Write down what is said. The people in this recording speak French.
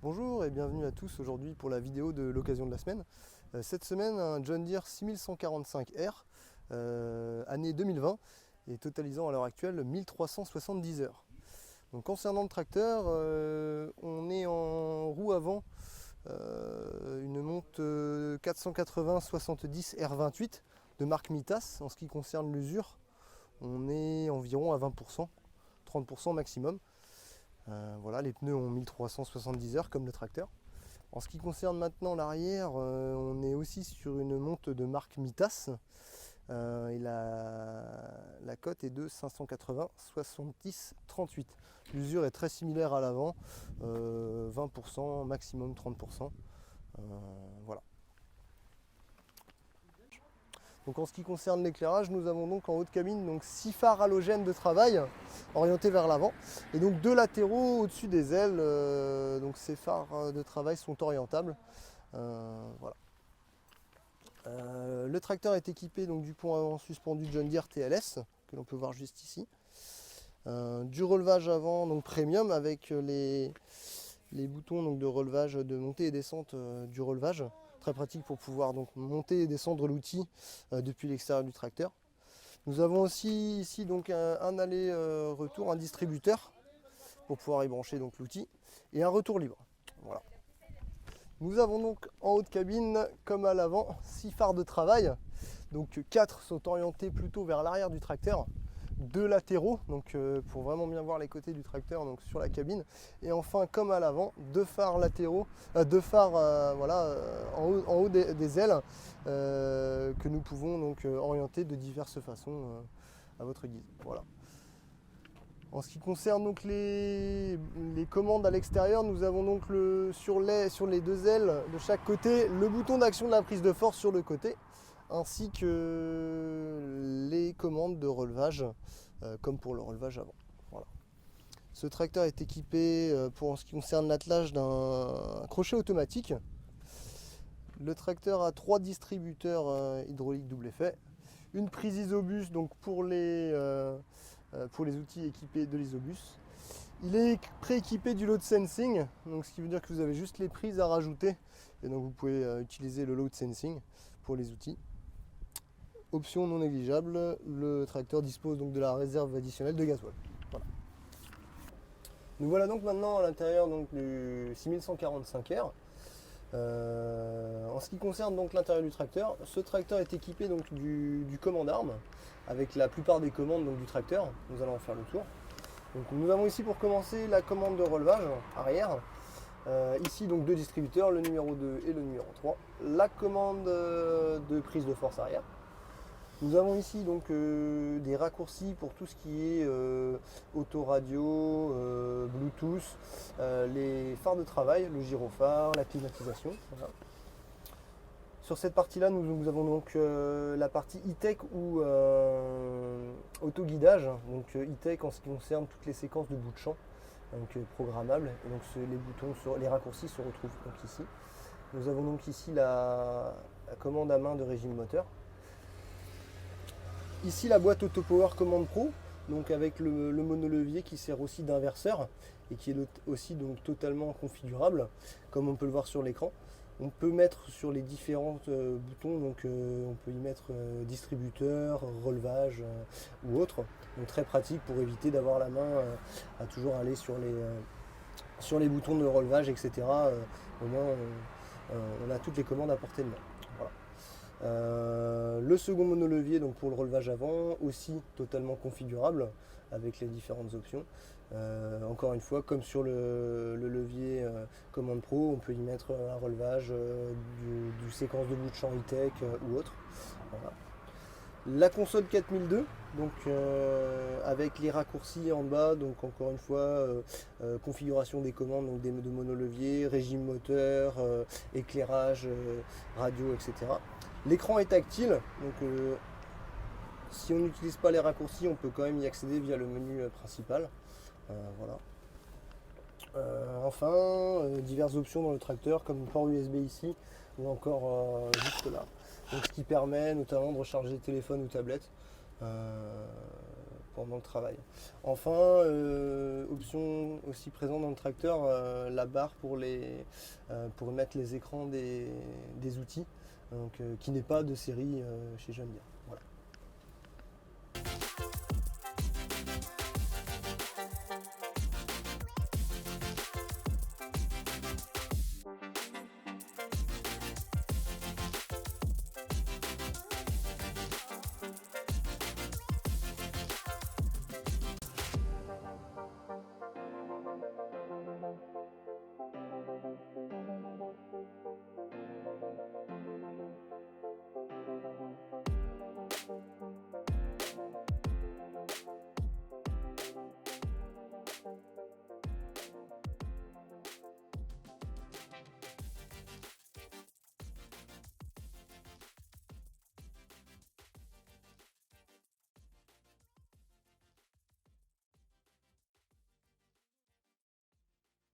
Bonjour et bienvenue à tous aujourd'hui pour la vidéo de l'occasion de la semaine. Cette semaine, un John Deere 6145R, année 2020, et totalisant à l'heure actuelle 1370 heures. Donc concernant le tracteur, on est en roue avant, une monte 480-70 R28 de marque Mitas. En ce qui concerne l'usure, on est environ à 20%, 30% maximum. Voilà, les pneus ont 1370 heures comme le tracteur. En ce qui concerne maintenant l'arrière, on est aussi sur une monte de marque Mitas. Et la cote est de 580 70 38. L'usure est très similaire à l'avant, 20%, maximum 30%. Voilà. Donc en ce qui concerne l'éclairage, nous avons donc en haut de cabine donc 6 phares halogènes de travail orientés vers l'avant et donc 2 latéraux au-dessus des ailes. Donc ces phares de travail sont orientables. Voilà. Le tracteur est équipé donc du pont avant suspendu John Deere TLS que l'on peut voir juste ici. Du relevage avant donc premium avec les boutons donc de relevage de montée et descente du relevage. Très pratique pour pouvoir donc monter et descendre l'outil depuis l'extérieur du tracteur. Nous avons aussi ici donc un aller-retour, un distributeur pour pouvoir y brancher donc l'outil et un retour libre. Voilà. Nous avons donc en haut de cabine comme à l'avant 6 phares de travail. Donc 4 sont orientés plutôt vers l'arrière du tracteur. 2 latéraux, donc pour vraiment bien voir les côtés du tracteur donc sur la cabine, et enfin comme à l'avant 2 phares latéraux, 2 phares voilà, en haut des ailes que nous pouvons donc orienter de diverses façons à votre guise. Voilà. En ce qui concerne donc les commandes à l'extérieur, nous avons donc sur les 2 ailes de chaque côté le bouton d'action de la prise de force sur le côté, ainsi que les commandes de relevage, comme pour le relevage avant. Voilà. Ce tracteur est équipé, pour ce qui concerne l'attelage, d'un crochet automatique. Le tracteur a 3 distributeurs hydrauliques double effet, une prise isobus donc pour les outils équipés de l'isobus. Il est pré-équipé du load sensing, donc ce qui veut dire que vous avez juste les prises à rajouter, et donc vous pouvez utiliser le load sensing pour les outils. Option non négligeable, le tracteur dispose donc de la réserve additionnelle de gasoil. Voilà. Nous voilà donc maintenant à l'intérieur donc du 6145R. En ce qui concerne donc l'intérieur du tracteur, ce tracteur est équipé donc du commande-arme avec la plupart des commandes donc, du tracteur. Nous allons en faire le tour. Donc, nous avons ici pour commencer la commande de relevage arrière. Ici donc 2 distributeurs, le numéro 2 et le numéro 3. La commande de prise de force arrière. Nous avons ici donc des raccourcis pour tout ce qui est autoradio, Bluetooth, les phares de travail, le gyrophare, la climatisation. Voilà. Sur cette partie-là, nous avons donc la partie e-tech ou autoguidage. Donc e-tech en ce qui concerne toutes les séquences de bout de champ, donc programmables. Et donc les boutons sur les raccourcis se retrouvent donc ici. Nous avons donc ici la commande à main de régime moteur. Ici la boîte AutoPower Command Pro, donc avec le monolevier qui sert aussi d'inverseur et qui est aussi donc totalement configurable, comme on peut le voir sur l'écran. On peut mettre sur les différents boutons, donc on peut y mettre distributeur, relevage ou autre. Donc très pratique pour éviter d'avoir la main à toujours aller sur les boutons de relevage, etc. Au moins on a toutes les commandes à portée de main. Voilà. Le second monolevier donc pour le relevage avant, aussi totalement configurable avec les différentes options. Encore une fois, comme sur le levier commande pro, on peut y mettre un relevage du séquence de bout de champ e-tech ou autre. Voilà. La console 4002, donc avec les raccourcis en bas, donc encore une fois configuration des commandes donc de monolevier, régime moteur, éclairage, radio, etc. L'écran est tactile, donc si on n'utilise pas les raccourcis, on peut quand même y accéder via le menu principal. Voilà. Enfin, diverses options dans le tracteur comme le port USB ici ou encore juste là. Donc, ce qui permet notamment de recharger téléphone ou tablette pendant le travail. Enfin, option aussi présente dans le tracteur, la barre pour mettre les écrans des outils, donc, qui n'est pas de série chez John Deere.